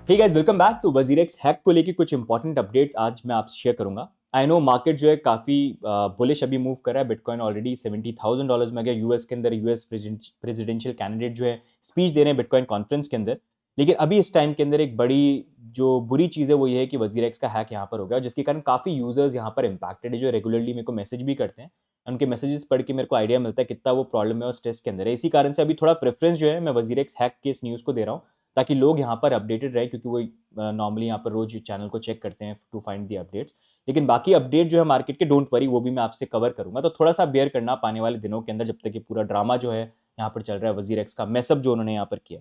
Hey guys, welcome back to WazirX hack को लेके कुछ इंपॉर्टेंट अपडेट्स आज मैं आपसे शेयर करूंगा। आई नो मार्केट जो है काफ़ी बुलिश अभी मूव कर रहा है। बिटकॉइन ऑलरेडी $70,000 में गया। यूएस के अंदर यूएस प्रेसिडेंशियल कैंडिडेट जो है स्पीच दे रहे हैं बिटकॉइन कॉन्फ्रेंस के अंदर। लेकिन अभी इस टाइम के अंदर एक बड़ी जो बुरी चीज़ है वो ये है कि वजीरेक्स का हैक यहाँ पर हो गया, जिसके कारण काफ़ी यूजर्स यहाँ पर इंपैक्टेड है, जो रेगुलरली मेरे को मैसेज भी करते हैं। उनके मैसेजेस पढ़ के मेरे को आइडिया मिलता है कितना वो प्रॉब्लम है और स्ट्रेस के अंदर है। इसी कारण से अभी थोड़ा प्रेफरेंस जो है मैं वजीरेक्स हैक के इस न्यूज़ को दे रहा हूँ, ताकि लोग यहाँ पर अपडेटेड रहे, क्योंकि वो नॉर्मली यहाँ पर रोज चैनल को चेक करते हैं टू फाइंड दी अपडेट्स। लेकिन बाकी अपडेट जो है मार्केट के, डोंट वरी, वो भी मैं आपसे कवर करूंगा। तो थोड़ा सा बेयर करना आने वाले दिनों के अंदर, जब तक ये पूरा ड्रामा जो है यहाँ पर चल रहा है वजीरेक्स का मैसअप जो उन्होंने यहाँ पर किया।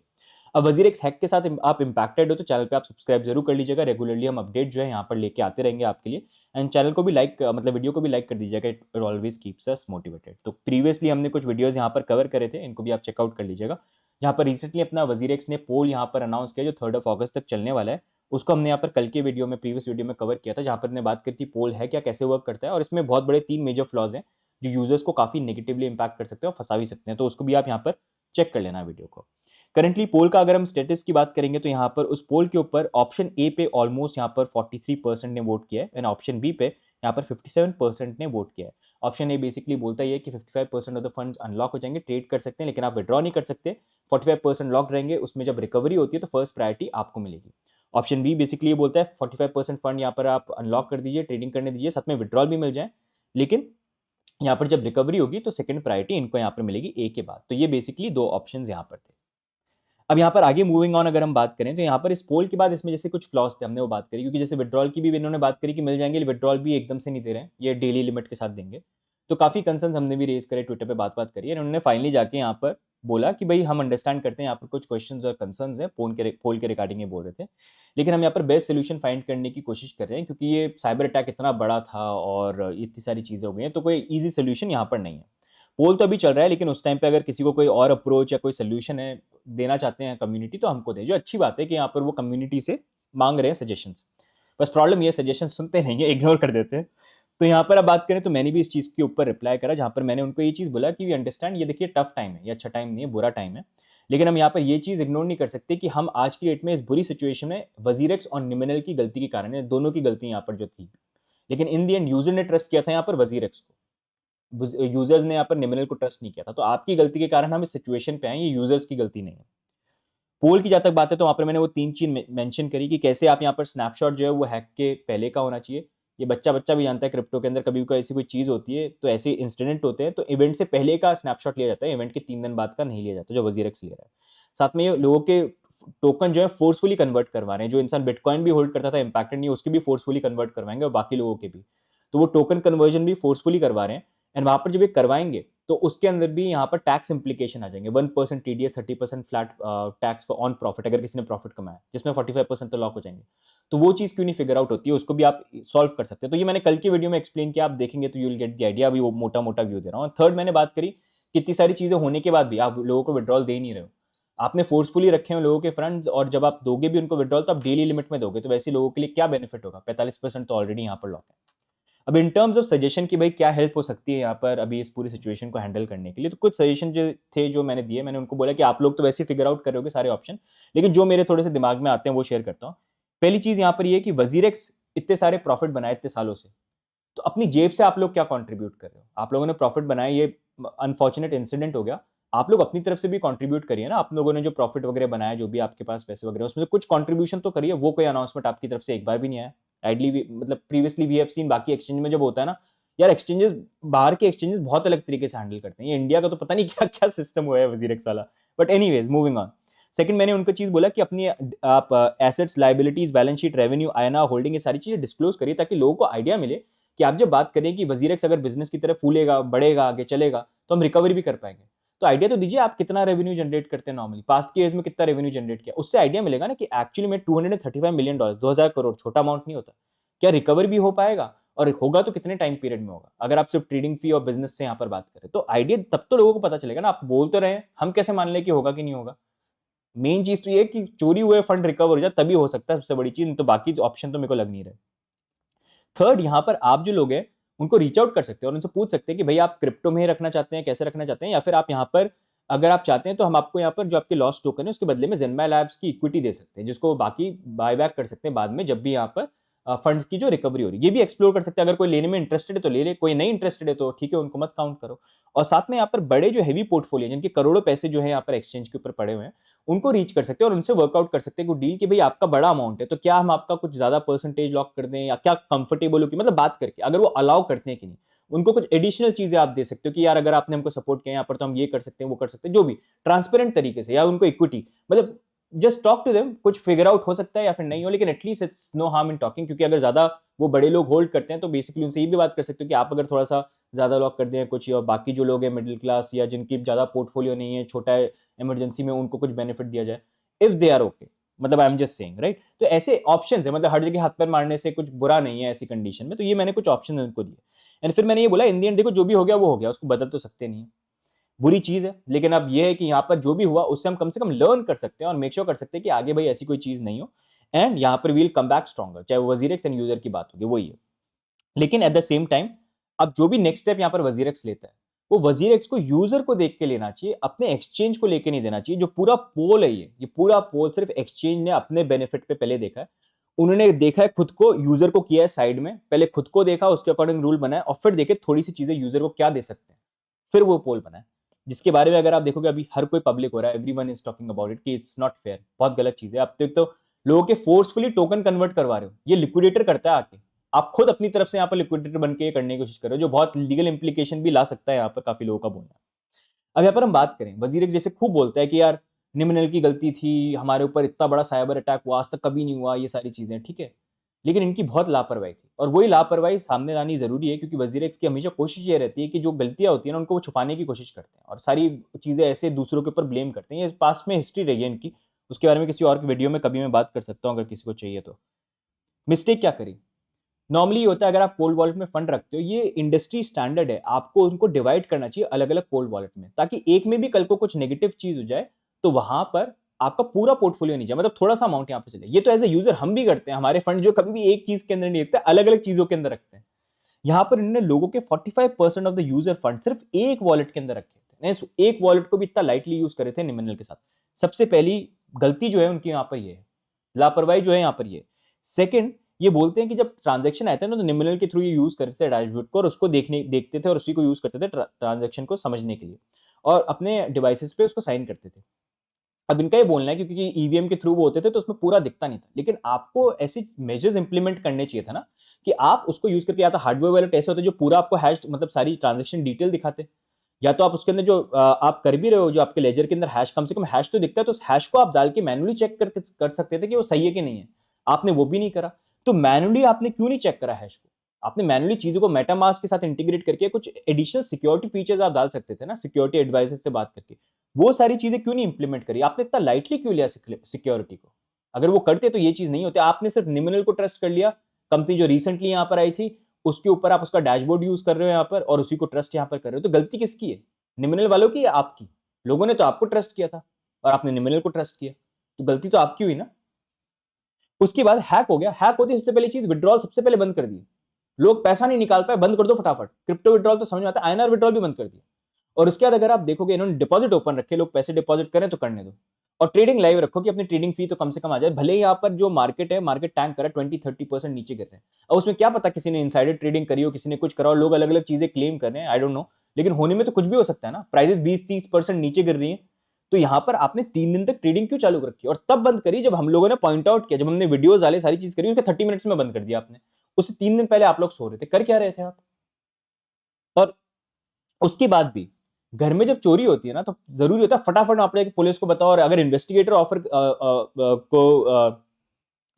अब वजीरेक्स हैक के साथ आप इंपैक्टेड हो तो चैनल पे आप सब्सक्राइब जरूर कर लीजिएगा। रेगुलरली हम अपडेट जो है यहाँ पर लेके आते रहेंगे आपके लिए। एंड चैनल को भी लाइक, मतलब वीडियो को भी लाइक कर दीजिएगा। It always keeps us motivated. तो प्रीवियसली हमने कुछ वीडियोस यहाँ पर कवर करे थे, इनको भी आप चेकआउट कर लीजिएगा। जहाँ पर रिसेंटली अपना वजीरेक्स ने पोल यहाँ पर अनाउंस किया जो 3 अगस्त तक चलने वाला है। उसको हमने यहाँ पर कल के वीडियो में, प्रीवियस वीडियो में कवर किया था, जहाँ पर हमने बात करी थी पोल है क्या, कैसे वर्क करता है, और इसमें बहुत बड़े 3 मेजर फ्लॉज हैं जो यूजर्स को काफी नेगेटिवली इंपैक्ट कर सकते हैं और फंसा भी सकते हैं। तो उसको भी आप यहाँ पर चेक कर लेना वीडियो को। करंटली पोल का अगर हम स्टेटस की बात करेंगे तो यहाँ पर उस पोल के ऊपर ऑप्शन ए पे ऑलमोस्ट यहाँ पर 43% ने वोट किया है, एंड ऑप्शन बी पे यहाँ पर 57% ने वोट किया है। ऑप्शन ए बेसिकली बोलता है कि 55% ऑफ द फंड्स अनलॉक हो जाएंगे, ट्रेड कर सकते हैं, लेकिन आप विड्रॉ नहीं कर सकते। 45% लॉक रहेंगे, उसमें जब रिकवरी होती है तो फर्स्ट प्रायोरिटी आपको मिलेगी। ऑप्शन बी बेसिकली ये बोलता है 45% फंड यहाँ पर आप अनलॉक कर दीजिए, ट्रेडिंग करने दीजिए, साथ में विड्रॉल भी मिल जाए, लेकिन यहाँ पर जब रिकवरी होगी तो सेकंड प्रायोरिटी इनको यहाँ पर मिलेगी ए के बाद। तो ये बेसिकली 2 ऑप्शंस यहाँ पर थे। अब यहाँ पर आगे मूविंग ऑन अगर हम बात करें तो यहाँ पर इस पोल के बाद इसमें जैसे कुछ फ्लॉज थे, हमने वो बात करी, क्योंकि जैसे विड्रॉल की भी इन्होंने बात करी कि मिल जाएंगे, विड्रॉल भी एकदम से नहीं दे रहे हैं, ये डेली लिमिट के साथ देंगे। तो काफी कंसर्न्स हमने भी रेज करे, ट्विटर पे बात करी है, उन्होंने फाइनली जाके यहाँ पर बोला कि भाई हम अंडरस्टैंड करते हैं यहाँ पर कुछ क्वेश्चंस और कंसर्न्स हैं, पोल के रिगार्डिंग ये बोल रहे थे, लेकिन हम यहाँ पर बेस्ट सोल्यूशन फाइंड करने की कोशिश कर रहे हैं, क्योंकि ये साइबर अटैक इतना बड़ा था और इतनी सारी चीजें हो गई हैं, तो कोई ईजी सोल्यूशन यहाँ पर नहीं है। पोल तो अभी चल रहा है, लेकिन उस टाइम पे अगर किसी को कोई और अप्रोच या कोई सोल्यूशन है देना चाहते हैं कम्युनिटी, तो हमको दे। जो अच्छी बात है कि यहाँ पर वो कम्युनिटी से मांग रहे हैं सजेशंस। बस प्रॉब्लम ये सजेशन सुनते नहीं है, इग्नोर कर देते हैं। तो यहाँ पर अब बात करें तो मैंने भी इस चीज़ के ऊपर रिप्लाई करा, जहाँ पर मैंने उनको ये चीज़ बोला कि वी अंडरस्टैंड, ये देखिए टफ टाइम है, ये अच्छा टाइम नहीं है, बुरा टाइम है, लेकिन हम यहाँ पर ये चीज़ इग्नोर नहीं कर सकते कि हम आज की डेट में इस बुरी सिचुएशन में वजीरेक्स और निमिनल की गलती के कारण है, दोनों की गलती यहाँ पर जो थी, लेकिन इन दी एंड यूजर ने ट्रस्ट किया था यहाँ पर वजीरेक्स को, यूजर्स ने यहाँ पर निमिनल को ट्रस्ट नहीं किया था। तो आपकी गलती के कारण हम इस सिचुएशन पे आए, ये यूजर्स की गलती नहीं है। पोल की जहाँ तक बात है तो वहाँ पर मैंने वो 3 चीज मेंशन करी कि कैसे आप यहाँ पर स्नैपशॉट जो है वो हैक के पहले का होना चाहिए। ये बच्चा बच्चा भी जानता है, क्रिप्टो के अंदर कभी कोई ऐसी कोई चीज़ होती है तो ऐसे इंसिडेंट होते हैं तो इवेंट से पहले का स्नैपशॉट लिया जाता है, इवेंट के 3 दिन बाद का नहीं लिया जाता, जो वजीरेक्स ले रहा है। साथ में ये लोगों के टोकन जो है फोर्सफुली कन्वर्ट करवा रहे हैं, जो इंसान बिटकॉइन भी होल्ड करता था इंपैक्टेड नहीं, उसके भी फोर्सफुली कन्वर्ट करवाएंगे और बाकी लोगों के भी। तो वो टोकन कन्वर्जन भी फोर्सफुली करवा रहे हैं, एंड वहां पर जब ये करवाएंगे तो उसके अंदर भी यहाँ पर टैक्स इंप्लीकेशन आ जाएंगे। 1% TDS, 30% flat tax on profit, अगर किसी ने प्रॉफिट कमाया, जिसमें 45% तो लॉक हो जाएंगे। तो वो चीज़ क्यों नहीं फिगर आउट होती है, उसको भी आप सॉल्व कर सकते हैं। तो ये मैंने कल की वीडियो में एक्सप्लेन किया, आप देखेंगे तो you will get the idea. अभी वो मोटा मोटा व्यू दे रहा हूँ। थर्ड, मैंने बात करी कितनी सारी चीज़ें होने के बाद भी आप लोगों को विड्रॉल दे नहीं रहे हो, आपने फोर्सफुली रखे हैं लोगों के फंड्स, और जब आप दोगे भी उनको विड्रॉल तो आप डेली लिमिट में दोगे, तो वैसे लोगों के लिए क्या बेनिफिट होगा? 45% तो ऑलरेडी यहाँ पर लॉक है। अब इन टर्म्स ऑफ सजेशन की भाई क्या हेल्प हो सकती है यहाँ पर अभी इस पूरी सिचुएशन को हैंडल करने के लिए, तो कुछ सजेशन जो थे जो मैंने दिए, मैंने उनको बोला कि आप लोग तो वैसे फिगर आउट करोगे सारे ऑप्शन, लेकिन जो मेरे थोड़े से दिमाग में आते हैं वो शेयर करता हूँ। पहली चीज यहाँ पर ये कि वजीरेक्स इतने सारे प्रॉफिट बनाए इतने सालों से, तो अपनी जेब से आप लोग क्या कंट्रीब्यूट कर रहे हो? आप लोगों ने प्रॉफिट बनाया, ये अनफॉर्चुनेट इंसिडेंट हो गया, आप लोग अपनी तरफ से भी कंट्रीब्यूट करिए ना। आप लोगों ने जो प्रॉफिट वगैरह बनाया, जो भी आपके पास पैसे वगैरह, उसमें से कुछ कंट्रीब्यूशन तो करिए। वो कोई अनाउंसमेंट आपकी तरफ से एक बार भी नहीं आया। आइडली भी, मतलब प्रीवियसली वी हैव सीन, बाकी एक्सचेंज में जब होता है ना यार, एक्सचेंजेस, बाहर के एक्सचेंजेस बहुत अलग तरीके से हैंडल करते हैं, ये इंडिया का तो पता नहीं क्या क्या सिस्टम हुआ है वजीरेक्स वाला। But anyways, moving on. Second, मैंने उनको चीज बोला कि अपनी आप assets, liabilities, balance sheet, revenue, आयना, होल्डिंग, ये सारी चीजें डिस्क्लोज करिए, ताकि लोगों को आइडिया मिले कि आप जब बात करें कि वजीरेक्स अगर बिजनेस की तरफ फूलेगा, बढ़ेगा, आगे चलेगा, तो हम रिकवरी भी कर पाएंगे। तो आइडिया तो दीजिए आप कितना रेवेन्यू जनरेट करते हैं नॉर्मली, पास्ट के ईयर्स में कितना रेवेन्यू जनरेट किया, उससे आइडिया मिलेगा ना कि एक्चुअली में $235 मिलियन, 2000 करोड़, छोटा अमाउंट नहीं होता, क्या रिकवर भी हो पाएगा, और होगा तो कितने टाइम पीरियड में होगा, अगर आप सिर्फ ट्रेडिंग फी और बिजनेस से यहाँ पर बात करें। तो आइडिया तब तो लोगों को पता चलेगा ना। आप बोल तो रहे हैं, हम कैसे मान लें कि होगा कि नहीं होगा? मेन चीज तो ये कि चोरी हुए फंड रिकवर हो जाए, तभी हो सकता है सबसे बड़ी चीज, तो बाकी ऑप्शन तो मेरे को लग नहीं रहे। थर्ड, यहाँ पर आप जो लोग हैं उनको रीच आउट कर सकते हैं और उनसे पूछ सकते हैं कि भाई आप क्रिप्टो में ही रखना चाहते हैं, कैसे रखना चाहते हैं, या फिर आप यहाँ पर अगर आप चाहते हैं तो हम आपको यहाँ पर जो आपके लॉस टोकन है उसके बदले में ज़ेनमाई लैब्स की इक्विटी दे सकते हैं, जिसको बाकी बाय बैक कर सकते हैं बाद में, जब भी यहाँ पर फंड्स की जो रिकवरी हो रही है। ये भी एक्सप्लोर कर सकते हैं। अगर कोई लेने में इंटरेस्टेड है तो ले ले, कोई नहीं इंटरेस्टेड है तो ठीक है, उनको मत काउंट करो। और साथ में यहाँ पर बड़े जो हेवी पोर्टफोलियो जिनके करोड़ों पैसे जो है यहाँ पर एक्सचेंज के ऊपर पड़े हुए हैं, उनको रीच कर सकते हैं और उनसे वर्कआउट कर सकते हैं कोई डील कि भाई आपका बड़ा अमाउंट है तो क्या हम आपका कुछ ज्यादा परसेंटेज लॉक कर दें, या क्या कंफर्टेबल हो कि मतलब बात करके अगर वो अलाउ करते हैं कि नहीं, उनको कुछ एडिशनल चीजें आप दे सकते हो कि यार अगर आपने हमको सपोर्ट किया यहाँ पर तो हम ये कर सकते हैं, वो कर सकते हैं, जो भी ट्रांसपेरेंट तरीके से, या उनको इक्विटी मतलब जस्ट टॉक टू देम। कुछ फिगर आउट हो सकता है या फिर नहीं हो, लेकिन at least it's no harm in talking, क्योंकि अगर ज्यादा वो बड़े लोग होल्ड करते हैं तो बेसिकली उनसे ये भी बात कर सकते हो कि आप अगर थोड़ा सा ज्यादा लॉक कर दें कुछ, और बाकी जो लोग हैं मिडिल क्लास या जिनकी ज्यादा पोर्टफोलियो नहीं है, छोटा है इमरजेंसी में, उनको कुछ बेनिफिट दिया जाए इफ दे आर ओके। मतलब I am just saying right. तो ऐसे ऑप्शंस है, मतलब हर जगह हाथ पैर मारने से कुछ बुरा नहीं है ऐसी कंडीशन में। तो ये मैंने कुछ ऑप्शन उनको दिए एंड फिर मैंने ये बोला इन दी एंड देखो जो भी हो गया वो हो गया, उसको बदल तो सकते नहीं है, बुरी चीज है, लेकिन अब ये है कि यहाँ पर जो भी हुआ उससे हम कम से कम लर्न कर सकते हैं और मेक श्योर कर सकते हैं कि आगे भाई ऐसी कोई चीज नहीं हो, एंड यहाँ पर वील कम बैक स्ट्रॉन्गर, चाहे वो वजीरेक्स एंड यूजर की बात होगी वही है। लेकिन एट द सेम टाइम अब जो भी नेक्स्ट स्टेप यहाँ पर वजीरेक्स लेता है वो वजीरेक्स को यूजर को देख के लेना चाहिए, अपने एक्सचेंज को लेके नहीं देना चाहिए। जो पूरा पोल है ये पूरा पोल सिर्फ एक्सचेंज ने अपने बेनिफिट पे पहले देखा है। उन्होंने देखा है खुद को, यूजर को किया है साइड में, पहले खुद को देखा, उसके अकॉर्डिंग रूल बनाया और फिर देखे थोड़ी सी चीजें यूजर को क्या दे सकते हैं, फिर वो पोल बनाए। जिसके बारे में अगर आप देखोगे अभी हर कोई पब्लिक हो रहा है, everyone is talking about it कि इट्स नॉट फेयर, बहुत गलत चीज है। अब तो लोगों के फोर्सफुली टोकन कन्वर्ट करवा रहे हो, ये लिक्विडेटर करता है आके, आप खुद अपनी तरफ से यहाँ पर लिक्विडेटर बन के करने की कोशिश कर रहे हो, जो बहुत लीगल इंप्लीकेशन भी ला सकता है यहाँ पर काफी लोगों का बोलना। अब यहाँ पर हम बात करें, वजीरेक्स जैसे खूब बोलता है कि यार निम्नल की गलती थी, हमारे ऊपर इतना बड़ा साइबर अटैक हुआ, आज तक कभी नहीं हुआ, ये सारी चीजें ठीक है, लेकिन इनकी बहुत लापरवाही थी और वही लापरवाही सामने लानी जरूरी है, क्योंकि वजीरेक्स की हमेशा कोशिश ये रहती है कि जो गलतियां होती है ना उनको वो छुपाने की कोशिश करते हैं और सारी चीजें ऐसे दूसरों के ऊपर ब्लेम करते हैं। ये पास में हिस्ट्री रही है इनकी, उसके बारे में किसी और वीडियो में कभी मैं बात कर सकता हूँ अगर किसी को चाहिए तो। मिस्टेक क्या करी नॉर्मली होता है, अगर आप कोल्ड वॉलेट में फंड रखते हो, ये इंडस्ट्री स्टैंडर्ड है, आपको उनको डिवाइड करना चाहिए अलग अलग कोल्ड वॉलेट में, ताकि एक में भी कल को कुछ नेगेटिव चीज हो जाए तो वहां पर आपका पूरा पोर्टफोलियो नहीं जाए, मतलब थोड़ा सा अमाउंट यहाँ पे चले। ये तो एज ए यूजर हम भी करते हैं, हमारे फंड जो कभी भी एक चीज के अंदर नहीं रखते, अलग अलग चीजों के अंदर रखते हैं। यहाँ पर इन्होंने लोगों के 45% ऑफ द यूजर फंड सिर्फ एक वॉलेट के अंदर रखे थे, एक वॉलेट को भी इतना लाइटली यूज करे थे निमिनल के साथ। सबसे पहली गलती जो है उनकी यहाँ पर ये है, लापरवाही जो है यहाँ पर ये। सेकंड, ये बोलते हैं कि जब ट्रांजैक्शन आते हैं ना तो निमिनल के थ्रू ये यूज करते थे डैशबोर्ड को, और उसको देखते थे और उसी को यूज करते थे ट्रांजैक्शन को समझने के लिए, और अपने डिवाइसेस पे उसको साइन करते थे। अब इनका ये बोलना है क्योंकि ईवीएम के थ्रू वो होते थे तो उसमें पूरा दिखता नहीं था, लेकिन आपको ऐसे मेजर्स इंप्लीमेंट करने चाहिए था ना कि आप उसको यूज करके, या तो हार्डवेयर वाले ऐसे होते जो पूरा आपको हैश मतलब सारी ट्रांजैक्शन डिटेल दिखाते, या तो आप उसके अंदर जो आप कर भी रहे हो जो आपके लेजर के अंदर हैश, कम से कम हैश तो दिखता है, तो उस हैश को आप डाल के मैनुअली चेक कर सकते थे कि वो सही है कि नहीं है। आपने वो भी नहीं करा, तो मैनुअली आपने क्यों नहीं चेक करा हैश को? आपने मैनुअली चीजों को मेटामास्क के साथ इंटीग्रेट करके कुछ एडिशनल सिक्योरिटी फीचर्स आप डाल सकते थे ना, सिक्योरिटी एडवाइजर से बात करके। वो सारी चीजें क्यों नहीं इंप्लीमेंट करी? आपने इतना लाइटली क्यों लिया सिक्योरिटी को? अगर वो करते तो ये चीज नहीं होती। आपने सिर्फ निमिनल को ट्रस्ट कर लिया, कंपनी जो रिसेंटली यहाँ पर आई थी उसके ऊपर आप उसका डैशबोर्ड यूज कर रहे हो यहाँ पर, और उसी को ट्रस्ट यहाँ पर कर रहे हो। तो गलती किसकी है? निमिनल वालों की या आपकी? लोगों ने तो आपको ट्रस्ट किया था और आपने निमिनल को ट्रस्ट किया, तो गलती तो आपकी हुई ना। उसके बाद हैक हो गया, हैक होती है सबसे पहली चीज विड्रॉल सबसे पहले बंद कर दिए। लोग पैसा नहीं निकाल पाए, बंद कर दो फटाफट। क्रिप्टो विड्रॉल तो समझ में आता है, आईएनआर विड्रॉल भी बंद कर दिया। और उसके बाद अगर आप देखोगे इन्होंने डिपॉजिट ओपन रखे, लोग पैसे डिपॉजिट करें तो करने दो, और ट्रेडिंग लाइव रखो कि अपनी ट्रेडिंग फी तो कम से कम आ जाए। भले ही यहाँ पर जो मार्केट है, मार्केट टैंक करा 20-30% नीचे गिर रहे हैं, और उसमें क्या पता किसी ने इनसाइडर ट्रेडिंग करी हो, किसी ने कुछ करा हो, लोग अलग अलग चीजें क्लेम कर रहे हैं, आई डोंट नो, लेकिन होने में तो कुछ भी हो सकता है ना। प्राइसेस 20-30% नीचे गिर रही है, तो यहां पर आपने 3 दिन तक ट्रेडिंग क्यों चालू रखी और तब बंद करी जब हम लोगों ने पॉइंट आउट किया, जब हमने वीडियोस डाले, सारी चीज करी, उसके 30 मिनट्स में बंद कर दिया आपने। उससे 3 दिन पहले आप लोग सो रहे थे, कर क्या रहे थे आप? और उसके बाद भी घर में जब चोरी होती है ना तो जरूरी होता है फटाफट आप पुलिस को बताओ, और अगर इन्वेस्टिगेटर ऑफर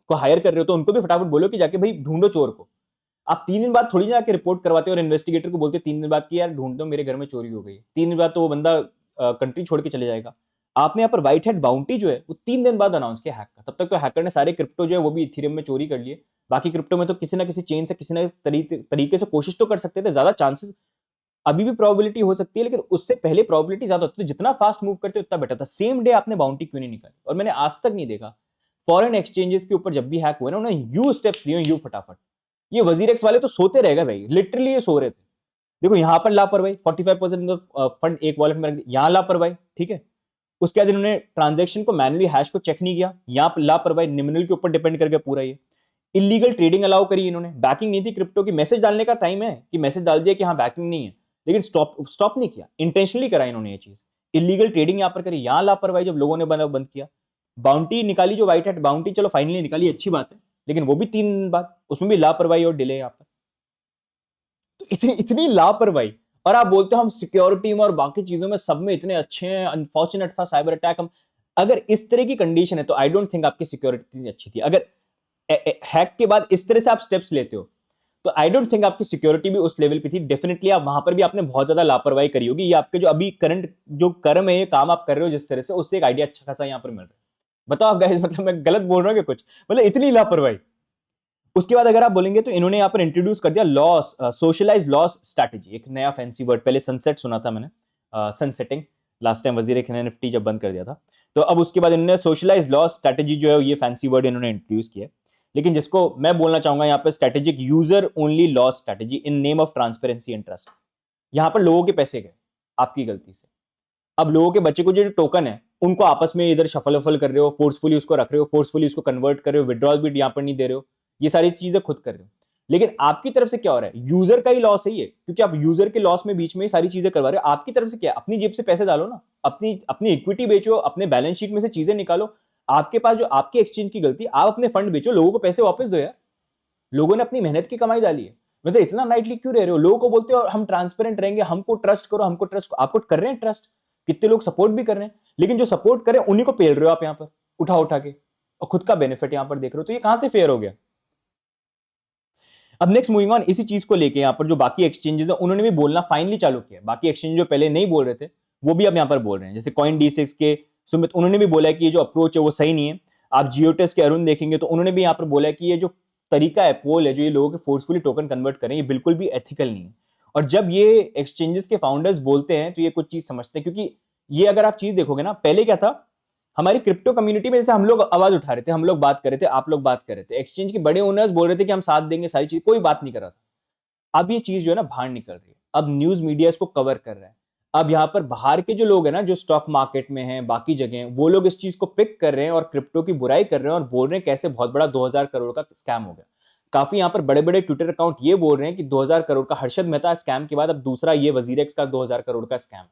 को हायर कर रहे हो तो उनको भी फटाफट बोलो कि जाके भाई ढूंढो चोर को। आप 3 दिन बाद थोड़ी जाके रिपोर्ट करवाते हो और इन्वेस्टिगेटर को बोलते 3 दिन बाद कि यार ढूंढ दो, मेरे घर में चोरी हो गई। 3 दिन बाद तो वो बंदा कंट्री छोड़ के चले जाएगा। आपने यहाँ पर व्हाइट हेड बाउंटी जो है वो 3 दिन बाद अनाउंस किया हैक का, तब तक तो हैकर ने सारे क्रिप्टो जो है वो भी इथेरियम में चोरी कर लिए। बाकी क्रिप्टो में तो किसी ना किसी चेन से किसी ना तरीके से कोशिश तो कर सकते थे, ज्यादा चांसेस अभी भी प्रोबेबिलिटी हो सकती है, लेकिन उससे पहले प्रोबेबिलिटी ज्यादा होती है। तो जितना फास्ट मूव करते उतना बेटर था। सेम डे आपने बाउंटी क्यों नहीं निकाली? और मैंने आज तक नहीं देखा फॉरेन एक्सचेंजेस के ऊपर जब भी हैक हुए ना, उन्होंने यू स्टेप्स लिए, यू फटाफट। ये वजीरेक्स वाले तो सोते रह गए भाई, लिटरली ये सो रहे थे। देखो यहाँ पर लापरवाही, 45% ऑफ फंड एक वॉलेट में रख दिया, यहाँ लापरवाही, ठीक है। उसके बाद इन्होंने ट्रांजैक्शन को मैनुअली हैश को चेक नहीं किया, यहाँ पर लापरवाही, निम्नल के ऊपर डिपेंड करके पूरा ये इलीगल ट्रेडिंग अलाउ करी इन्होंने, बैकिंग नहीं थी क्रिप्टो की, मैसेज डालने का टाइम है कि मैसेज डाल दिया कि हाँ बैकिंग नहीं है, लेकिन स्टॉप नहीं किया, इंटेंशनली करा इन्होंने ये चीज, इलीगल ट्रेडिंग यहाँ पर करी, यहाँ लापरवाही जब लोगों ने बंद किया। बाउंटी निकाली जो व्हाइट हैट बाउंटी, चलो फाइनली निकाली, अच्छी बात है, लेकिन वो भी 3 दिन बाद, उसमें भी लापरवाही और डिले यहाँ पर। तो इतनी इतनी लापरवाही, और आप बोलते हो हम सिक्योरिटी में और बाकी चीजों में सब में इतने अच्छे हैं, अनफॉर्चुनेट था साइबर अटैक हम, अगर इस तरह की कंडीशन है तो आई डोंट थिंक आपकी सिक्योरिटी इतनी अच्छी थी। अगर हैक के बाद इस तरह से आप स्टेप्स लेते हो तो आई डोंट थिंक आपकी सिक्योरिटी भी उस लेवल पे थी, डेफिनेटली आप वहां पर भी आपने बहुत ज्यादा लापरवाही करी होगी। ये आपके जो अभी करंट जो कर्म है, ये काम आप कर रहे हो जिस तरह से, उससे एक आइडिया अच्छा खासा यहाँ पर मिल रहा है। बताओ आप गाइस, मतलब मैं गलत बोल रहा हूँ कि कुछ, मतलब इतनी लापरवाही। उसके बाद अगर आप बोलेंगे तो इन्होंने यहाँ पर इंट्रोड्यूस कर दिया लॉस, सोशलाइज लॉस स्ट्रैटेजी, एक नया फैंसी वर्ड, पहले सनसेट सुना था मैंने, सनसेटिंग लास्ट टाइम वजीर ने निफ्टी जब बंद कर दिया था, तो अब उसके बाद इन्होंने सोशलाइज लॉस स्ट्रैटेजी जो है, ये फैंसी वर्ड इन्होंने इंट्रोड्यूस किया, लेकिन जिसको मैं बोलना चाहूंगा यहाँ पे strategic user only loss strategy in name of transparency and trust. यहाँ पर लोगों के पैसे गए आपकी गलती से, अब लोगों के बच्चे को जो टोकन है उनको आपस में इधर शफल वफल कर रहे हो, फोर्सफुली उसको रख रहे हो, फोर्सफुली उसको कन्वर्ट कर रहे हो, विड्रॉल भी यहाँ पर नहीं दे रहे हो, ये सारी चीजें खुद कर रहे हो, लेकिन आपकी तरफ से क्या हो रहा है, यूजर का ही लॉस है ये, क्योंकि आप यूजर के लॉस में बीच में सारी चीजें करवा रहे हो। आपकी तरफ से क्या, अपनी जेब से पैसे डालो ना, अपनी अपनी इक्विटी बेचो, अपने बैलेंस शीट में से चीजें निकालो, आपके पास जो आपके एक्सचेंज की गलती, आप अपने फंड बेचो, लोगों को पैसे वापस दो यार, लोगों ने अपनी मेहनत की कमाई डाली है, मतलब इतना नाइटली क्यों रह रहे हो, लोगों को बोलते हो हम ट्रांसपेरेंट रहेंगे, हमको ट्रस्ट करो, हमको ट्रस्ट, आपको कर रहे हैं ट्रस्ट, कितने लोग सपोर्ट भी कर रहे हैं, लेकिन जो सपोर्ट कर रहे हैं उन्हीं को पेल रहे हो आप यहाँ पर उठा उठा के, और खुद का बेनिफिट यहाँ पर देख रहे हो, तो ये कहां से फेयर हो गया। अब नेक्स्ट मूविंग ऑन, इसी चीज को लेके यहाँ पर जो बाकी एक्सचेंजेस है उन्होंने भी बोलना फाइनली चालू किया, बाकी एक्सचेंज जो पहले नहीं बोल रहे थे वो भी अब यहाँ पर बोल रहे हैं, जैसे कॉइन D6 के सुमित, उन्होंने भी बोला है कि ये जो अप्रोच है वो सही नहीं है। आप जियोटेस के अरुण देखेंगे तो उन्होंने भी यहाँ पर बोला है कि ये जो तरीका है, पोल है, जो ये लोगों के फोर्सफुली टोकन कन्वर्ट करें, ये बिल्कुल भी एथिकल नहीं है। और जब ये एक्सचेंजेस के फाउंडर्स बोलते हैं तो ये कुछ चीज समझते हैं, क्योंकि ये अगर आप चीज देखोगे ना, पहले क्या था, हमारी क्रिप्टो कम्युनिटी में जैसे हम लोग आवाज उठा रहे थे, हम लोग बात कर रहे थे, आप लोग बात कर रहे थे, एक्सचेंज के बड़े ओनर्स बोल रहे थे कि हम साथ देंगे, सारी चीज, कोई बात नहीं कर रहा था। अब ये चीज जो है ना बाहर निकल रही है, अब न्यूज मीडिया इसको कवर कर रहा है, अब यहाँ पर बाहर के जो लोग हैं ना, जो स्टॉक मार्केट में हैं, बाकी जगह हैं, वो लोग इस चीज को पिक कर रहे हैं और क्रिप्टो की बुराई कर रहे हैं और बोल रहे हैं कैसे बहुत बड़ा 2000 करोड़ का स्कैम हो गया। काफी यहाँ पर बड़े बड़े ट्विटर अकाउंट ये बोल रहे हैं कि 2000 करोड़ का हर्षद मेहता स्कैम के बाद अब दूसरा ये वजीरेक्स का 2000 करोड़ का स्कैम है।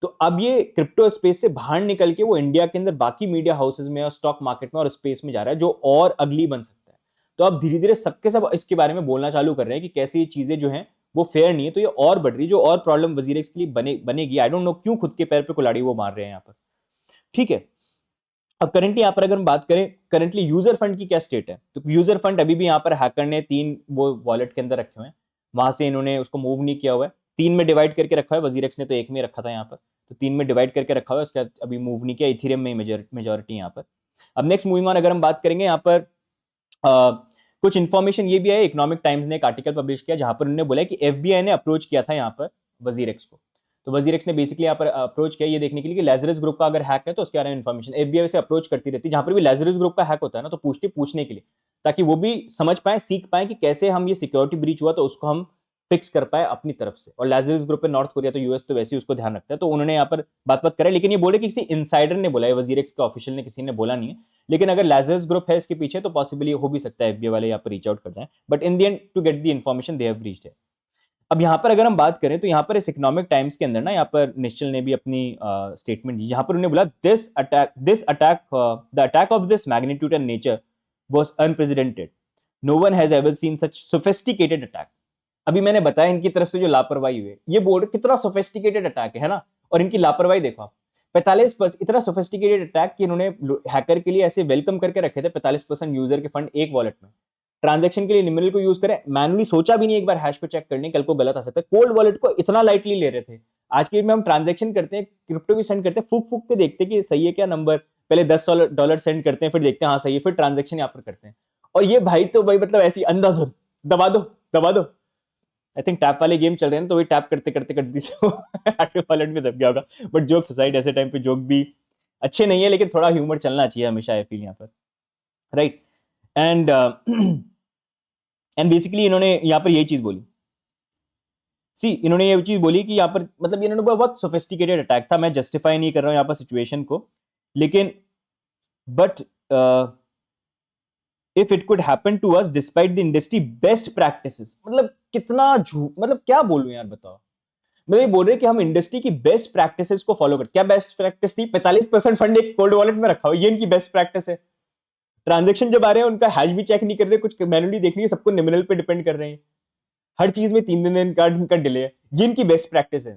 तो अब ये क्रिप्टो स्पेस से बाहर निकल के वो इंडिया के अंदर बाकी मीडिया हाउसेज में और स्टॉक मार्केट में और स्पेस में जा रहा है, जो और अगली बन सकता है। तो अब धीरे धीरे सबके सब इसके बारे में बोलना चालू कर रहे हैं कि कैसे ये चीजें जो हैं वो फेयर नहीं है, तो ये और बढ़ रही, जो और प्रॉब्लम वजीरेक्स के लिए बनेगी। आई डोंट नो क्यों खुद के पैर पे कुल्हाड़ी वो मार रहे हैं यहाँ पर, ठीक है। अब करंटली यहाँ पर अगर हम बात करें, करंटली यूजर फंड की क्या स्टेट है, तो यूजर फंड अभी भी यहाँ पर हैकर ने 3 वो वॉलेट के अंदर रखे हुए हैं, वहां से इन्होंने उसको मूव नहीं किया हुआ है, 3 में डिवाइड करके रखा है, वजीरेक्स ने तो 1 में रखा था यहाँ पर, तो 3 में डिवाइड करके रखा हुआ है, उसका अभी मूव नहीं किया, इथेरियम में मेजोरिटी यहाँ पर। अब नेक्स्ट मूविंग ऑन, अगर हम बात करेंगे यहाँ पर कुछ इन्फॉर्मेशन ये भी है, इकोनॉमिक टाइम्स ने एक आर्टिकल पब्लिश किया जहां पर उन्होंने बोला कि एफबीआई ने अप्रोच किया था यहाँ पर वजीरेक्स को, तो वजीरेक्स ने बेसिकली यहाँ पर अप्रोच किया ये देखने के लिए कि लेजरस ग्रुप का अगर हैक है तो उसके बारे में इन्फॉर्मेशन एफबीआई से अप्रोच करती रहती है, जहां पर भी लेजरस ग्रुप का हैक होता है ना तो पूछने के लिए, ताकि वो भी समझ पाए, सीख पाए कि कैसे हम ये सिक्योरिटी ब्रीच हुआ तो उसको हम फिक्स कर पाए अपनी तरफ से। और लेजरस ग्रुप पे नॉर्थ कोरिया तो यूएस तो वैसे ही उसको ध्यान रखता है, तो उन्होंने यहाँ पर बात करे, लेकिन ये बोले कि किसी इनसाइडर ने बोला है, वजीरेक्स के ऑफिशियल ने किसी ने बोला नहीं है, लेकिन अगर लेजरस ग्रुप है इसके पीछे तो पॉसिबली हो भी सकता है एफबीआई वाले यहाँ पर रीच आउट कर जाएं, but in the end to get the information they have reached है। अब यहाँ पर अगर हम बात करें तो यहाँ पर इस इकोनॉमिक टाइम्स के अंदर ना, यहाँ पर निश्चल ने भी अपनी स्टेटमेंट दी, जहां पर उन्होंने बोला this attack the attack of this magnitude and nature was unprecedented, no one has ever seen such sophisticated attack. अभी मैंने बताया इनकी तरफ से जो लापरवाही हुई, ये बोल रहे कितना सोफिस्टिकेटेड अटैक है ना, और इनकी लापरवाही देखो आप, 45% इतना सोफिस्टिकेटेड अटैक कि इन्होंने हैकर के लिए ऐसे वेलकम करके रखे थे 45% यूजर के फंड एक वॉलेट में, ट्रांजैक्शन के लिए निम्नल को यूज करें, मैनुअली सोचा भी नहीं एक बार हैश को चेक करने, कल को गलत आ सकता है, कोल्ड वॉलेट को इतना लाइटली ले रहे थे। आज के डेट में हम ट्रांजैक्शन करते हैं, क्रिप्टो भी सेंड करते हैं, फूक फूक के देखते हैं कि सही है क्या नंबर, पहले $10 सेंड करते हैं, फिर देखते हैं हाँ सही है, फिर ट्रांजैक्शन यहाँ पर करते हैं। और ये भाई तो भाई मतलब ऐसी अंधाधुंध दबा दो दबा दो, आई थिंक टैप वाले गेम चल रहे हैं तो वही टैप करते करते करते एक्टिव वॉलेट में दब गया होगा। बट जोक सुसाइड, ऐसे टाइम पे जोक भी अच्छे नहीं है, लेकिन थोड़ा ह्यूमर चलना चाहिए हमेशा, आई फील यहाँ पर, राइट। एंड एंड बेसिकली इन्होंने यहाँ पर यही चीज बोली सी इन्होंने ये चीज बोली कि यहाँ पर मतलब इन्होंने बहुत सोफिस्टिकेटेड अटैक था, मैं जस्टिफाई नहीं कर रहा हूँ यहाँ पर सिचुएशन को, लेकिन but if it could happen to us despite the industry best practices, मतलब कितना झूठ, मतलब क्या बोलूं यार बताओ। मतलब ये बोल रहे हैं कि हम इंडस्ट्री की बेस्ट प्रैक्टिसेस को फॉलो करते। क्या बेस्ट प्रैक्टिस थी? 45% फंड एक कोल्ड वॉलेट में रखा हो, ये इनकी बेस्ट प्रैक्टिस है। ट्रांजेक्शन जब आ रहे हैं उनका हैश भी चेक नहीं कर रहे, कुछ मैनुअली देखनी है, सबको नॉमिनल पे डिपेंड कर रहे हैं, हर चीज में 3 दिन का इनका डिले है, ये इनकी बेस्ट प्रैक्टिस है।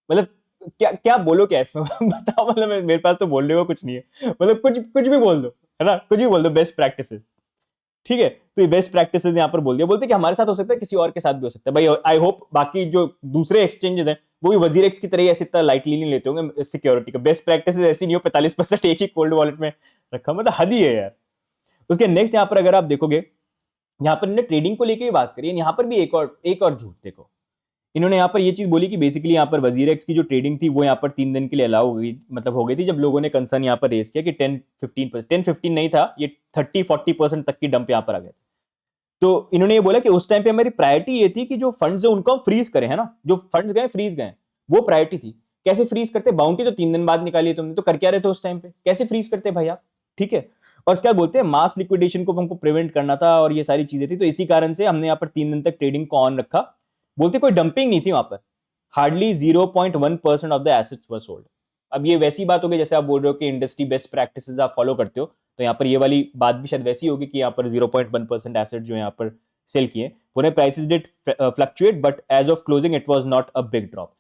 मतलब क्या क्या बोलो क्या इसमें बताओ, मतलब मेरे पास तो बोलने को कुछ नहीं है, मतलब कुछ कुछ भी बोल दो, है ना, कुछ भी बोल दो, बेस्ट प्रैक्टिसेस। ठीक है, तो ये बेस्ट प्रैक्टिसेस यहाँ पर बोल दिया, बोलते कि हमारे साथ हो सकता है, किसी और के साथ भी हो सकता है। भाई आई होप बाकी जो दूसरे एक्सचेंजेस हैं वो भी वजीर एक्स की तरह ऐसी तरह लाइटली नहीं लेते होंगे सिक्योरिटी का। बेस्ट प्रैक्टिसेस ऐसी नहीं हो 45% एक ही कोल्ड वॉलेट में रखा, मतलब हद ही है यार। उसके नेक्स्ट यहाँ पर अगर आप देखोगे, यहाँ पर इन्होंने ट्रेडिंग को लेकर बात करी है, यहाँ पर भी एक और झूठ देखो। इन्होंने यहाँ पर ये चीज बोली कि बेसिकली यहाँ पर वजीर एक्स की जो ट्रेडिंग थी वो यहाँ पर 3 दिन के लिए अलाउ हो गई, मतलब हो गई थी, जब लोगों ने कंसर्न यहाँ पर रेज किया कि 10-15 नहीं था, ये 30-40% तक की डंप यहाँ पर आ गए थे। तो इन्होंने ये बोला कि उस टाइम पे हमारी प्रायोरिटी ये थी कि जो फंड्स है उनको हम फ्रीज करें, है ना, जो फंड्स गए फ्रीज गए, वो प्रायोरिटी थी। कैसे फ्रीज करते? बाउंटी तो 3 दिन बाद निकाली है तुमने, तो कर क्या रहे थे उस टाइम पे, कैसे फ्रीज करते भाई आप? ठीक है, और क्या बोलते हैं, मास लिक्विडेशन को हमको प्रिवेंट करना था और ये सारी चीजें थी, तो इसी कारण से हमने यहाँ पर 3 दिन तक ट्रेडिंग को ऑन रखा। बोलते कोई डंपिंग नहीं थी वहां पर, hardly 0.1% of the assets were sold. अब ये वैसी बात होगी जैसे आप बोल रहे हो कि इंडस्ट्री बेस्ट प्रैक्टिसेस आप फॉलो करते हो, तो यहाँ पर ये वाली बात भी शायद वैसी होगी कि यहाँ पर 0.1% एसेट जो यहाँ पर सेल किए, पुणे prices did fluctuate but as of closing it was not a big drop.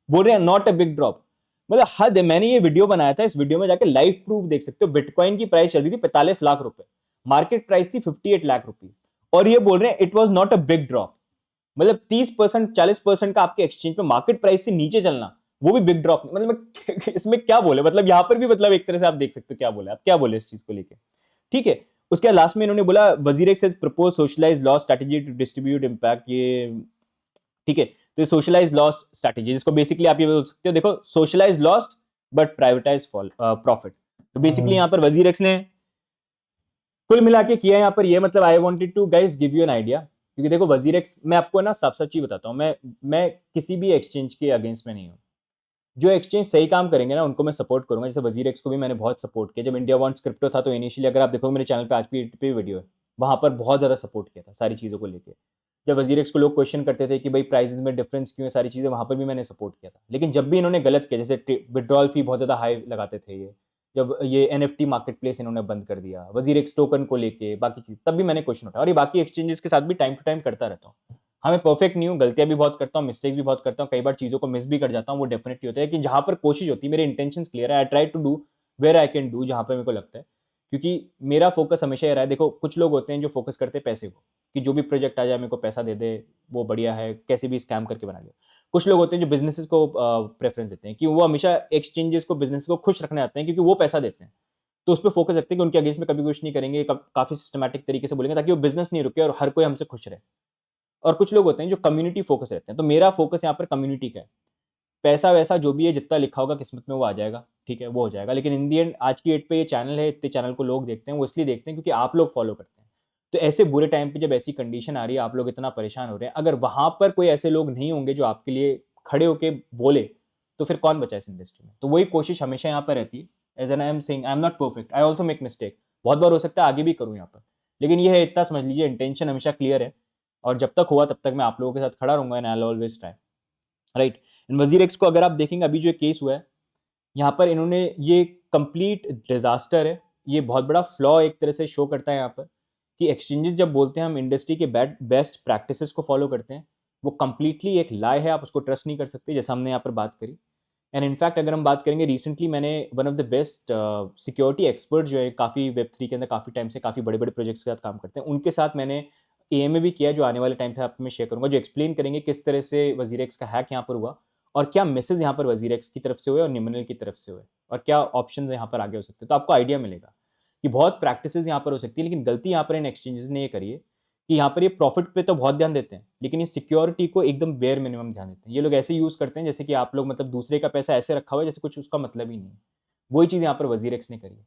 बोल रहे हैं नॉट अ बिग ड्रॉप, मतलब हद है। मैंने ये वीडियो बनाया था, इस वीडियो में जाके लाइव प्रूफ देख सकते हो। बिटकॉइन की प्राइस चल रही थी 45 लाख रुपए, मार्केट प्राइस थी 58 लाख रुपीज, और ये बोल रहे हैं it was not a big drop. मतलब 30% 40% का आपके एक्सचेंज पे मार्केट प्राइस से नीचे चलना, वो भी बिग ड्रॉप। मतलब इसमें क्या बोले, मतलब यहां पर भी मतलब एक तरह से आप देख सकते हो क्या बोले, आप क्या बोले इस चीज को लेके। ठीक है, उसके लास्ट में इन्होंने बोला WazirX has propose socialised loss strategy to distribute impact, ये ठीक है। तो ये सोशलाइज लॉस स्ट्रेटजी, जिसको बेसिकली आप ये बोल सकते हो, देखो socialise lost but privatise profit. तो बेसिकली यहाँ पर वजीर एक्स ने कुल मिला के किया यहाँ पर ये, मतलब I wanted to guys give you an idea, क्योंकि देखो वजीर एक्स, मैं आपको ना साफ साफ चीज बताता हूँ, मैं किसी भी एक्सचेंज के अगेंस्ट में नहीं हूँ। जो एक्सचेंज सही काम करेंगे ना उनको मैं सपोर्ट करूंगा, जैसे वजीर एक्स को भी मैंने बहुत सपोर्ट किया। जब इंडिया वॉन्ट्स क्रिप्टो था तो इनिशियली अगर आप देखो मेरे चैनल पे आज पे वीडियो है, वहां पर बहुत ज्यादा सपोर्ट किया था सारी चीजों को लेकर। जब वजीर एक्स को लोग क्वेश्चन करते थे कि भाई प्राइसेस में डिफरेंस क्यों है, सारी चीजें, वहां पर भी मैंने सपोर्ट किया था। लेकिन जब भी इन्होंने गलत किया, जैसे विड्रॉल फी बहुत ज्यादा हाई लगाते थे ये, जब ये एनएफटी मार्केट प्लेस इन्होंने बंद कर दिया वजीर एक्स टोकन को लेके, बाकी चीज, तब भी मैंने क्वेश्चन उठाया। और ये बाकी एक्सचेंजेस के साथ भी टाइम टू टाइम करता रहता हूँ। हाँ मैं परफेक्ट नहीं हूँ, गलतियां भी बहुत करता हूँ, मिस्टेक्स भी बहुत करता हूँ, कई बार चीजों को मिस भी कर जाता हूँ, वो डेफिनेटली होता है। कि जहां पर कोशिश होती है, मेरे इंटेंशन क्लियर है, I try to do where I can do, जहां पर मेरे को लगता है। क्योंकि मेरा फोकस हमेशा ये रहा है, देखो कुछ लोग होते हैं जो फोकस करते हैं पैसे को, कि जो भी प्रोजेक्ट आ जाए मेरे को पैसा दे दे, वो बढ़िया है, कैसे भी स्कैम करके बना लिया। कुछ लोग होते हैं जो बिजनेसेस को प्रेफरेंस देते हैं, कि वो हमेशा एक्सचेंजेस को, बिजनेस को खुश रखने आते हैं, क्योंकि वो पैसा देते हैं, तो उस पर फोकस रखते हैं कि उनके अगेंस्ट में कभी कुछ नहीं करेंगे, काफी सिस्टमैटिक तरीके से बोलेंगे ताकि वो बिजनेस नहीं रुके और हर कोई हमसे खुश रहे। और कुछ लोग होते हैं जो कम्युनिटी फोकस रहते हैं, तो मेरा फोकस यहाँ पर कम्युनिटी का है। पैसा वैसा जो भी है, जितना लिखा होगा किस्मत में वो आ जाएगा, ठीक है, वो हो जाएगा। लेकिन इन दी एंड आज की डेट पे ये चैनल है, इतने चैनल को लोग देखते हैं, वो इसलिए देखते हैं क्योंकि आप लोग फॉलो करते हैं। तो ऐसे बुरे टाइम पे जब ऐसी कंडीशन आ रही है, आप लोग इतना परेशान हो रहे हैं, अगर वहां पर कोई ऐसे लोग नहीं होंगे जो आपके लिए खड़े होके बोले, तो फिर कौन बचा इस इंडस्ट्री में? तो वही कोशिश हमेशा यहाँ पर रहती है। As an I am saying, I am not perfect, I also make mistake, बहुत बार हो सकता है आगे भी करूँ यहाँ पर, लेकिन ये है, इतना समझ लीजिए इंटेंशन हमेशा क्लियर है। और जब तक हुआ तब तक मैं आप लोगों के साथ खड़ा रहूंगा, and I will always try, right. इन वजीर एक्स को अगर आप देखेंगे, अभी जो केस हुआ है यहाँ पर, इन्होंने ये कंप्लीट डिजास्टर है, ये बहुत बड़ा फ्लॉ एक तरह से शो करता है यहाँ पर, कि एक्सचेंजेस जब बोलते हैं हम इंडस्ट्री के बेस्ट प्रैक्टिसेस को फॉलो करते हैं, वो कंप्लीटली एक लाई है, आप उसको ट्रस्ट नहीं कर सकते, जैसा हमने यहाँ पर बात करी। एंड इनफैक्ट अगर हम बात करेंगे, रिसेंटली मैंने one of the best security expert जो है, काफ़ी वेब3 के अंदर काफ़ी टाइम से काफ़ी बड़े बड़े प्रोजेक्ट्स के साथ काम करते हैं, उनके साथ मैंने एएमए भी किया, जो आने वाले टाइम पे आप मैं शेयर करूंगा, जो एक्सप्लेन करेंगे किस तरह से वजीर एक्स का हैक यहाँ पर हुआ, और क्या मैसेज यहाँ पर वजीर एक्स की तरफ से हुए और निमनल की तरफ से हुए, और क्या ऑप्शन यहाँ पर आगे हो सकते हैं। तो आपको आइडिया मिलेगा कि बहुत प्रैक्टिसेस यहाँ पर हो सकती है, लेकिन गलती यहाँ पर इन एक्सचेंजेस ने ये करी है कि यहाँ पर ये प्रॉफिट पे तो बहुत ध्यान देते हैं, लेकिन ये सिक्योरिटी को एकदम बेयर मिनिमम ध्यान देते हैं। ये लोग ऐसे यूज करते हैं जैसे कि आप लोग मतलब दूसरे का पैसा ऐसे रखा हुआ है जैसे कुछ उसका मतलब ही नहीं है। वही चीज़ यहाँ पर वजीर एक्स ने करी है।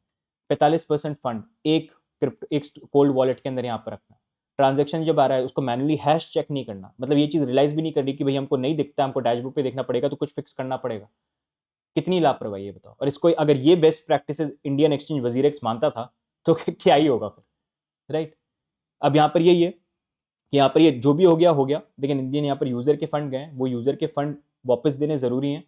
45% फंड एक क्रिप्टो, एक कोल्ड वॉलेट के अंदर यहाँ पर रखना, ट्रांजेक्शन जब आ रहा है उसको मैनुअली हैश चेक नहीं करना, मतलब ये चीज़ रियलाइज भी नहीं कर रही कि भाई हमको नहीं दिखता, हमको डैशबोर्ड पे देखना पड़ेगा तो कुछ फिक्स करना पड़ेगा। कितनी लापरवाही है बताओ। और इसको अगर ये best practices Indian exchange WazirX मानता था तो क्या ही होगा फिर, राइट। अब यहाँ पर यही है कि यहाँ पर ये जो भी हो गया, लेकिन इंडियन यहाँ पर यूजर के फंड गए, वो यूजर के फंड वापस देने जरूरी हैं,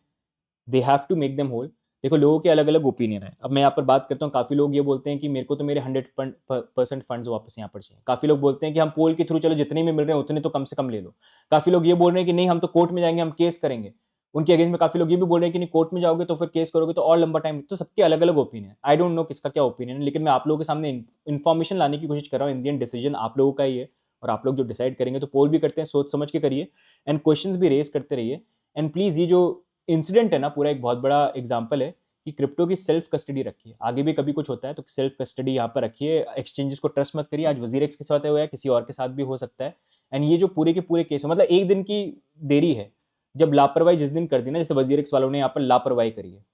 they have to make them whole. देखो लोगों के अलग अलग ओपिनियन है। अब मैं यहाँ पर बात करता हूँ, काफ़ी लोग ये बोलते हैं कि मेरे को तो मेरे 100% फंड्स वापस यहाँ पर चाहिए। काफ़ी लोग बोलते हैं कि हम पोल के थ्रू चलो जितने में मिल रहे हैं उतने तो कम से कम ले लो। काफ़ी लोग ये बोल रहे हैं कि नहीं हम तो कोर्ट में जाएंगे, हम केस करेंगे। उनके अगेंस्ट में काफ़ी लोग ये भी बोल रहे हैं कि नहीं कोर्ट में जाओगे तो फिर केस करोगे तो और लंबा टाइम। तो सबके अलग अलग ओपिनियन, आई डोंट नो किसका क्या ओपिनियन है, लेकिन मैं आप लोगों के सामने इन्फॉर्मेशन लाने की कोशिश कर रहा हूँ। इंडियन डिसीजन आप लोगों का ही है और आप लोग जो डिसाइड करेंगे, तो पोल भी करते हैं, सोच समझ के करिए एंड क्वेश्चंस भी रेज करते रहिए। एंड प्लीज़ ये जो इंसिडेंट है ना पूरा एक बहुत बड़ा एग्जाम्पल है कि क्रिप्टो की सेल्फ कस्टडी रखिए। आगे भी कभी कुछ होता है तो सेल्फ कस्टडी यहाँ पर रखिए, एक्सचेंजेस को ट्रस्ट मत करिए। आज वजीरेक्स के साथ हुआ है, किसी और के साथ भी हो सकता है। एंड ये जो पूरे के पूरे केस मतलब एक दिन की देरी है, जब लापरवाही जिस दिन कर दी ना, जैसे वजीरेक्स वालों ने यहाँ पर लापरवाही करी है,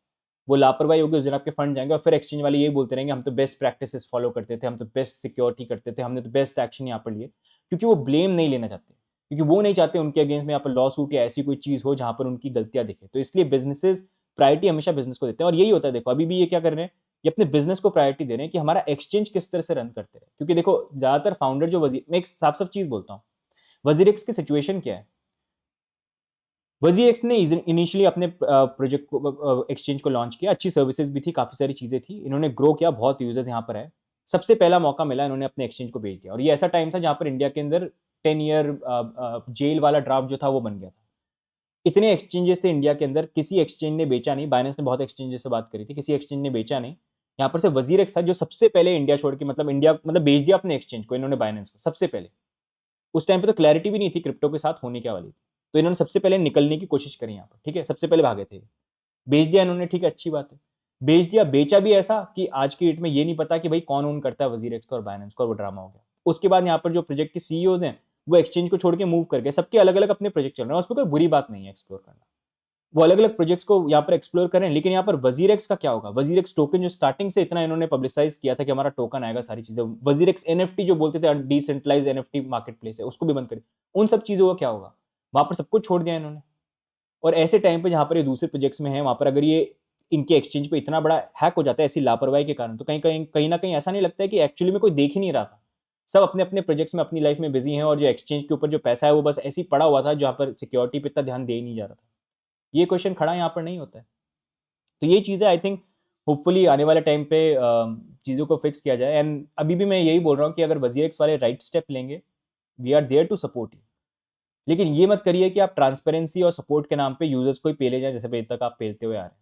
वो लापरवाही होगी उस दिन आपके फंड जाएंगे और फिर एक्सचेंज वाले यही बोलते रहेंगे हम तो बेस्ट प्रैक्टिसेस फॉलो करते थे, हम तो बेस्ट सिक्योरिटी करते थे, हमने तो बेस्ट एक्शन यहाँ पर लिए। क्योंकि वो ब्लेम नहीं लेना चाहते, क्योंकि वो नहीं चाहते उनके अगेंस्ट में यहाँ पर लॉ सूट या ऐसी कोई चीज़ हो जहाँ पर उनकी गलतियाँ दिखे। तो इसलिए बिजनेसेस प्रायोरिटी हमेशा बिजनेस को देते हैं। और यही होता है, देखो अभी भी ये क्या कर रहे हैं, ये अपने बिजनेस को प्रायोरिटी दे रहे हैं कि हमारा एक्सचेंज किस तरह से रन करते रहे। क्योंकि देखो ज़्यादातर फाउंडर जो मैं एक साफ साफ चीज़ बोलता हूँ, वजीरेक्स की सिचुएशन क्या है। वजीरेक्स ने इनिशियली अपने प्रोजेक्ट को एक्सचेंज को लॉन्च किया, अच्छी सर्विसेज भी थी, काफ़ी सारी चीज़ें थी, इन्होंने ग्रो किया, बहुत यूजर्स यहाँ पर है। सबसे पहला मौका मिला, इन्होंने अपने एक्सचेंज को बेच दिया। और ये ऐसा टाइम था जहाँ पर इंडिया के अंदर 10 ईयर जेल वाला ड्राफ्ट जो था वो बन गया था। इतने एक्सचेंजेस थे इंडिया के अंदर, किसी एक्सचेंज ने बेचा नहीं। बाइनेंस ने बहुत एक्सचेंजेस से बात करी थी, किसी एक्सचेंज ने बेचा नहीं। यहाँ पर से वजीरेक्स था जो सबसे पहले इंडिया छोड़ के मतलब इंडिया मतलब बेच दिया अपने एक्सचेंज को इन्होंने, बाइनेंस को सबसे पहले। उस टाइम पे तो क्लैरिटी भी नहीं थी क्रिप्टो के साथ होने क्या वाली थी, तो इन्होंने सबसे पहले निकलने की कोशिश करी यहाँ पर, ठीक है, सबसे पहले भागे थे। बेच दिया इन्होंने, ठीक है, अच्छी बात है। बेच दिया, बेचा भी ऐसा कि आज की डेट में ये नहीं पता कि भाई कौन ओन करता है वजीरेक्स को और बाइनेंस को, और वो ड्रामा हो गया। उसके बाद यहाँ पर जो प्रोजेक्ट के सीईओज हैं वो एक्सचेंज को छोड़ के मूव कर गए, सबके अलग अलग अपने प्रोजेक्ट चल रहे हैं, उसमें कोई बुरी बात नहीं है एक्सप्लोर करना। वो अलग अलग प्रोजेक्ट्स को यहाँ पर एक्सप्लोर करें। लेकिन यहाँ पर वजीरेक्स का क्या होगा, वजीरेक्स टोकन जो स्टार्टिंग से इतना इन्होंने पब्लिसाइज किया था कि हमारा टोकन आएगा, सारी चीजें, वजीरेक्स एनएफटी जो बोलते थे डिसेंट्रलाइज एनएफटी मार्केट प्लेस है, उसको भी बंद कर दिया। उन सब चीजों का क्या होगा, वहां पर सब कुछ छोड़ दिया इन्होंने। और ऐसे टाइम पे जहां पर ये दूसरे प्रोजेक्ट्स में है, वहां पर अगर ये इनके एक्सचेंज पे इतना बड़ा हैक हो जाता है ऐसी लापरवाही के कारण, तो कहीं ना कहीं ऐसा नहीं लगता है कि एक्चुअली में कोई देख ही नहीं रहा था। सब अपने अपने प्रोजेक्ट्स में अपनी लाइफ में बिजी हैं, और जो एक्सचेंज के ऊपर जो पैसा है वो बस ऐसे ही पड़ा हुआ था जहां पर सिक्योरिटी पे इतना ध्यान दे ही नहीं जा रहा था। ये क्वेश्चन खड़ा यहाँ पर नहीं होता है। तो ये चीज़ें आई थिंक होपफुली आने वाले टाइम पे चीज़ों को फिक्स किया जाए। एंड अभी भी मैं यही बोल रहा हूँ कि अगर वजीरेक्स वाले राइट स्टेप लेंगे, we are there to support you. लेकिन ये मत करिए कि आप ट्रांसपेरेंसी और सपोर्ट के नाम पे यूजर्स को ही पेले जाए, जैसे अभी तक आप पेलते हुए आ रहे हैं।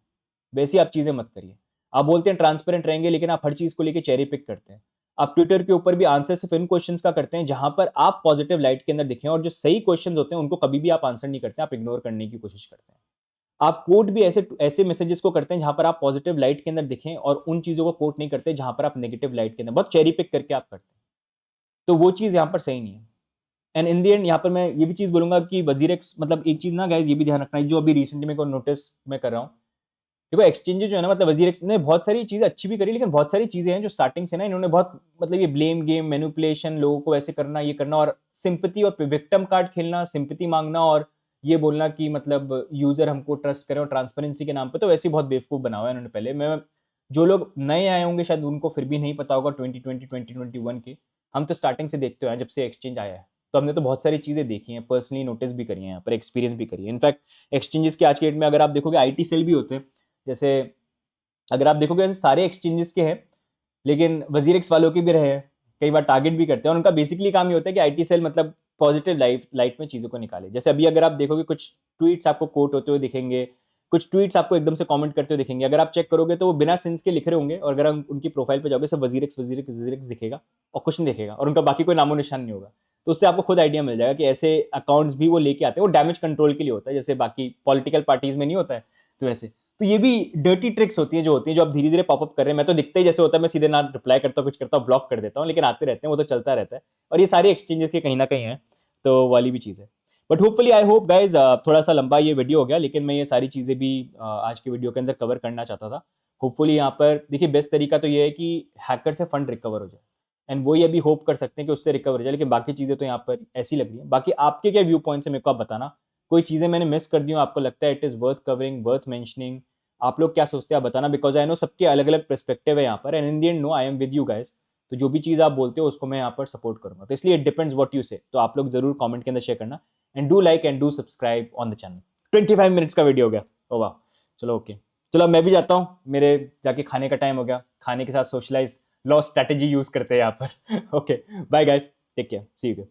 वैसी आप चीज़ें मत करिए। आप बोलते हैं ट्रांसपेरेंट रहेंगे, लेकिन आप हर चीज़ को लेकर चेरी पिक करते हैं। आप ट्विटर के ऊपर भी आंसर सिर्फ इन क्वेश्चंस का करते हैं जहां पर आप पॉजिटिव लाइट के अंदर दिखें, और जो सही क्वेश्चंस होते हैं उनको कभी भी आप आंसर नहीं करते, आप इग्नोर करने की कोशिश करते हैं। आप कोट भी ऐसे ऐसे मैसेजेस को करते हैं जहां पर आप पॉजिटिव लाइट के अंदर दिखें, और उन चीज़ों को कोट नहीं करते जहां पर आप नेगेटिव लाइट के अंदर बहुत चेरी पिक करके आप करते हैं। तो वो चीज़ यहाँ पर सही नहीं है। एंड इन द एंड यहाँ पर मैं ये भी चीज़ बोलूंगा कि वजीरेक्स मतलब एक चीज़ ना गाइज, ये भी ध्यान रखना है, जो अभी रिसेंटली मेरे को नोटिस मैं कर रहा हूँ। देखो एक्सचेंजेस जो है ना, मतलब वजीरेक्स ने बहुत सारी चीज़ें अच्छी भी करी, लेकिन बहुत सारी चीज़ें हैं जो स्टार्टिंग से ना इन्होंने बहुत मतलब ये ब्लेम गेम, मैनिपुलेशन, लोगों को ऐसे करना, ये करना, और सिंपैथी और विक्टिम कार्ड खेलना, सिंपैथी मांगना, और ये बोलना कि मतलब यूजर हमको ट्रस्ट करें और ट्रांसपेरेंसी के नाम पे, तो वैसे ही बहुत बेवकूफ़ बना हुआ है इन्होंने। पहले मैं जो लोग नए आए होंगे शायद उनको फिर भी नहीं पता होगा 2020 2021 के, हम तो स्टार्टिंग से देखते हैं जब से एक्सचेंज आया है, तो हमने तो बहुत सारी चीज़ें देखी हैं, पर्सनली नोटिस भी करी हैं, यहाँ पर एक्सपीरियंस भी करी है। इनफैक्ट एक्सचेंजेस की आज के डेट में अगर आप देखोगे आईटी सेल भी होते हैं, जैसे अगर आप देखोगे ऐसे सारे एक्सचेंजेस के हैं, लेकिन वजीरेक्स वालों के भी रहे हैं, कई बार टारगेट भी करते हैं, और उनका बेसिकली काम ये होता है कि आईटी सेल मतलब पॉजिटिव लाइट में चीज़ों को निकाले। जैसे अभी अगर आप देखोगे कुछ ट्वीट्स आपको कोट होते हुए दिखेंगे, कुछ ट्वीट्स आपको एकदम से कमेंट करते हुए दिखेंगे, अगर आप चेक करोगे तो वो बिना सेंस के लिख रहे होंगे, और अगर आप उनकी प्रोफाइल पे जाओगे सब वजीरेक्स वजीरेक्स वजीरेक्स दिखेगा और कुछ नहीं दिखेगा, और उनका बाकी कोई नामो निशान नहीं होगा। तो उससे आपको खुद आइडिया मिल जाएगा कि ऐसे अकाउंट्स भी वो लेके आते हैं, वो डैमेज कंट्रोल के लिए होता है, जैसे बाकी पॉलिटिकल पार्टीज में नहीं होता है, तो वैसे। तो ये भी डर्टी ट्रिक्स होती है जो होती है, जो आप धीरे धीरे पॉपअप कर रहे हैं। मैं तो दिखता ही जैसे होता है, मैं सीधे ना रिप्लाई करता हूँ, कुछ करता हूँ, ब्लॉक कर देता हूँ, लेकिन आते रहते हैं, वो तो चलता रहता है। और ये सारी एक्सचेंजेस के कहीं ना कहीं है, तो वाली भी चीज़ है। But hopefully I hope guys, थोड़ा सा लंबा ये वीडियो हो गया, लेकिन मैं ये सारी चीज़ें भी आज के वीडियो के अंदर कवर करना चाहता था। होपफुली यहाँ पर देखिए बेस्ट तरीका तो ये है कि हैकर से फंड रिकवर हो जाए। एंड वही अभी होप कर सकते हैं कि उससे रिकवर हो जाए, लेकिन बाकी चीज़ें तो यहाँ पर ऐसी लग रही है। बाकी आपके क्या व्यू पॉइंट्स है मेरे को आप बताना, कोई चीज़ें मैंने मिस कर दी हूँ, आपको लगता है it is worth covering, worth mentioning, आप लोग क्या सोचते हैं आप बताना, बिकॉज आई नो सबके अलग अलग पर्सपेक्टिव है यहाँ पर, and in the end no I am with you guys. तो जो भी चीज़ आप बोलते हो उसको मैं यहाँ पर सपोर्ट करूंगा, तो इसलिए इट डिपेंड्स व्हाट यू से। तो आप लोग जरूर कमेंट के अंदर शेयर करना, and do like and do subscribe on the channel. 25 minutes का वीडियो हो गया, ओ वाह। चलो ओके, चलो अब मैं भी जाता हूँ, मेरे जाके खाने का टाइम हो गया, खाने के साथ सोशलाइज लॉस स्ट्रैटेजी यूज करते हैं यहाँ पर। Okay bye guys, take care, see you.